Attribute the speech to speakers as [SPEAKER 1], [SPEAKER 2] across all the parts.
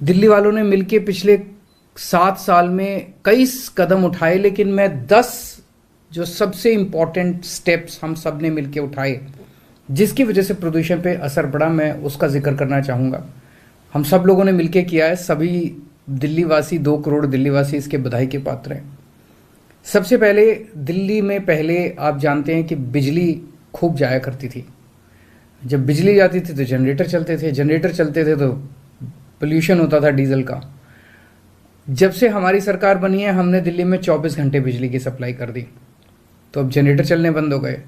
[SPEAKER 1] दिल्ली वालों ने मिलके पिछले 7 साल में कई कदम उठाए, लेकिन मैं 10 जो सबसे इम्पॉर्टेंट स्टेप्स हम सब ने मिलके उठाए जिसकी वजह से प्रदूषण पे असर पड़ा, मैं उसका जिक्र करना चाहूँगा। हम सब लोगों ने मिलके किया है, सभी दिल्ली वासी, 2 करोड़ दिल्ली वासी इसके बधाई के पात्र हैं। सबसे पहले दिल्ली में पहले आप जानते हैं कि बिजली खूब जाया करती थी। जब बिजली जाती थी तो जनरेटर चलते थे तो पोल्यूशन होता था डीजल का। जब से हमारी सरकार बनी है हमने दिल्ली में 24 घंटे बिजली की सप्लाई कर दी, तो अब जनरेटर चलने बंद हो गए।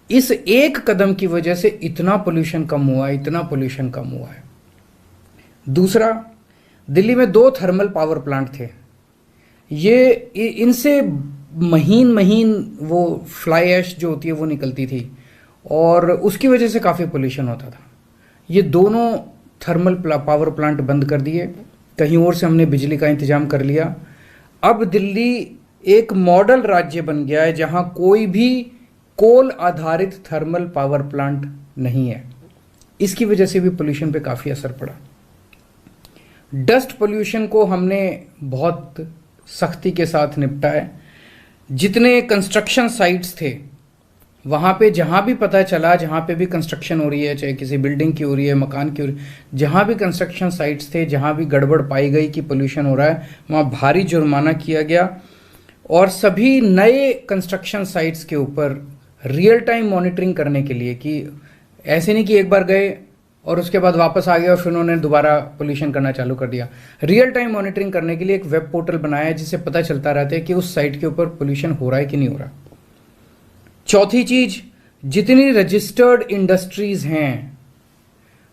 [SPEAKER 1] इस एक कदम की वजह से इतना पोल्यूशन कम हुआ है। दूसरा, दिल्ली में 2 थर्मल पावर प्लांट थे। ये इनसे महीन वो फ्लाई ऐश जो होती है वो निकलती थी और उसकी वजह से काफ़ी पोल्यूशन होता था। ये दोनों थर्मल पावर प्लांट बंद कर दिए, कहीं और से हमने बिजली का इंतजाम कर लिया। अब दिल्ली एक मॉडल राज्य बन गया है जहां कोई भी कोल आधारित थर्मल पावर प्लांट नहीं है। इसकी वजह से भी पोल्यूशन पे काफ़ी असर पड़ा। डस्ट पोल्यूशन को हमने बहुत सख्ती के साथ निपटा है। जितने कंस्ट्रक्शन साइट्स थे वहाँ पे जहाँ भी पता चला, जहाँ पे भी कंस्ट्रक्शन हो रही है, चाहे किसी बिल्डिंग की हो रही है, मकान की हो रही है, जहाँ भी कंस्ट्रक्शन साइट्स थे, जहाँ भी गड़बड़ पाई गई कि पोल्यूशन हो रहा है, वहाँ भारी जुर्माना किया गया और सभी नए कंस्ट्रक्शन साइट्स के ऊपर रियल टाइम मॉनिटरिंग करने के लिए, कि ऐसे नहीं कि एक बार गए और उसके बाद वापस आ गए और फिर उन्होंने दोबारा पोल्यूशन करना चालू कर दिया। रियल टाइम मॉनिटरिंग करने के लिए एक वेब पोर्टल बनाया है जिससे पता चलता रहता है कि उस साइट के ऊपर पोल्यूशन हो रहा है कि नहीं हो रहा। चौथी चीज, जितनी रजिस्टर्ड इंडस्ट्रीज हैं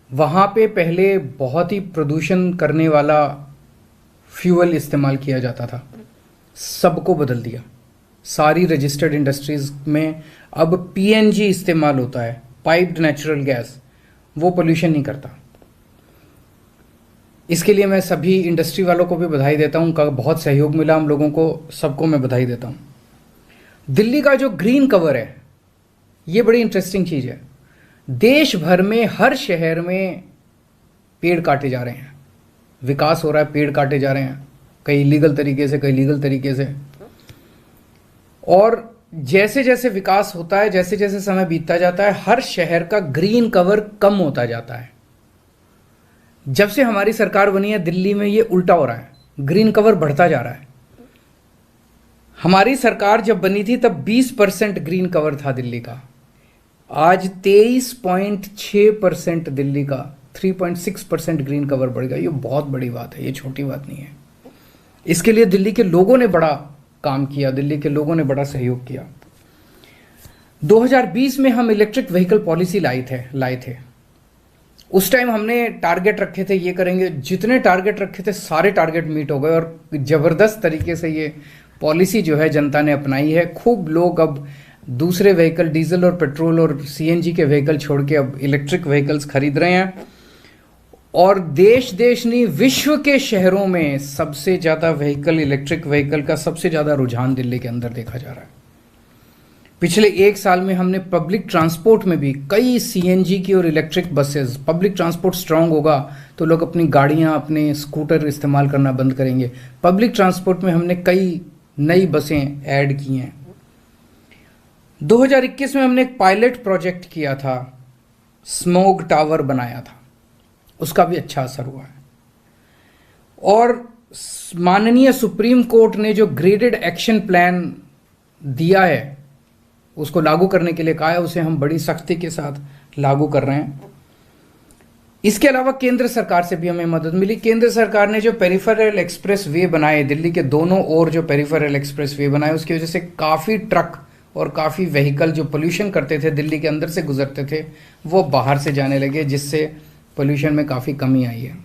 [SPEAKER 1] वहां पे पहले बहुत ही प्रदूषण करने वाला फ्यूल इस्तेमाल किया जाता था, सबको बदल दिया। सारी रजिस्टर्ड इंडस्ट्रीज में अब पीएनजी इस्तेमाल होता है, पाइप्ड नेचुरल गैस। वो पोल्यूशन नहीं करता। इसके लिए मैं सभी इंडस्ट्री वालों को भी बधाई देता हूं, उनका बहुत सहयोग मिला हम लोगों को, सबको मैं बधाई देता हूं। दिल्ली का जो ग्रीन कवर है ये बड़ी इंटरेस्टिंग चीज है। देश भर में हर शहर में पेड़ काटे जा रहे हैं, विकास हो रहा है, पेड़ काटे जा रहे हैं, कई इलीगल तरीके से, कई लीगल तरीके से। और जैसे जैसे विकास होता है, जैसे जैसे समय बीतता जाता है, हर शहर का ग्रीन कवर कम होता जाता है। जब से हमारी सरकार बनी है दिल्ली में ये उल्टा हो रहा है, ग्रीन कवर बढ़ता जा रहा है। हमारी सरकार जब बनी थी तब 20% ग्रीन कवर था दिल्ली का, आज 23.6% दिल्ली का, 3.6% ग्रीन कवर बढ़ गया। ये बहुत बड़ी बात है, ये छोटी बात नहीं है। इसके लिए दिल्ली के लोगों ने बड़ा काम किया, दिल्ली के लोगों ने बड़ा सहयोग किया। 2020 में हम इलेक्ट्रिक व्हीकल पॉलिसी लाए थे। उस टाइम हमने टारगेट रखे थे, ये करेंगे। जितने टारगेट रखे थे सारे टारगेट मीट हो गए और जबरदस्त तरीके से ये पॉलिसी जो है जनता ने अपनाई है। खूब लोग अब दूसरे व्हीकल, डीजल और पेट्रोल और सीएनजी के व्हीकल छोड़ के अब इलेक्ट्रिक व्हीकल्स खरीद रहे हैं। और देश नहीं, विश्व के शहरों में सबसे ज़्यादा व्हीकल, इलेक्ट्रिक व्हीकल का सबसे ज़्यादा रुझान दिल्ली के अंदर देखा जा रहा है। पिछले 1 साल में हमने पब्लिक ट्रांसपोर्ट में भी कई सीएनजी की और electric buses, public transport strong होगा तो लोग अपनी गाड़ियां, अपने स्कूटर इस्तेमाल करना बंद करेंगे। पब्लिक ट्रांसपोर्ट में हमने कई नई बसें ऐड की हैं। 2021 में हमने एक पायलट प्रोजेक्ट किया था, स्मोग टावर बनाया था, उसका भी अच्छा असर हुआ है। और माननीय सुप्रीम कोर्ट ने जो ग्रेडेड एक्शन प्लान दिया है उसको लागू करने के लिए कहा है, उसे हम बड़ी सख्ती के साथ लागू कर रहे हैं। इसके अलावा केंद्र सरकार से भी हमें मदद मिली। केंद्र सरकार ने जो पेरिफेरल एक्सप्रेस वे बनाए, दिल्ली के दोनों ओर जो पेरिफेरल एक्सप्रेस वे बनाए, उसकी वजह से काफ़ी ट्रक और काफ़ी व्हीकल जो पोल्यूशन करते थे, दिल्ली के अंदर से गुजरते थे, वो बाहर से जाने लगे, जिससे पोल्यूशन में काफ़ी कमी आई है।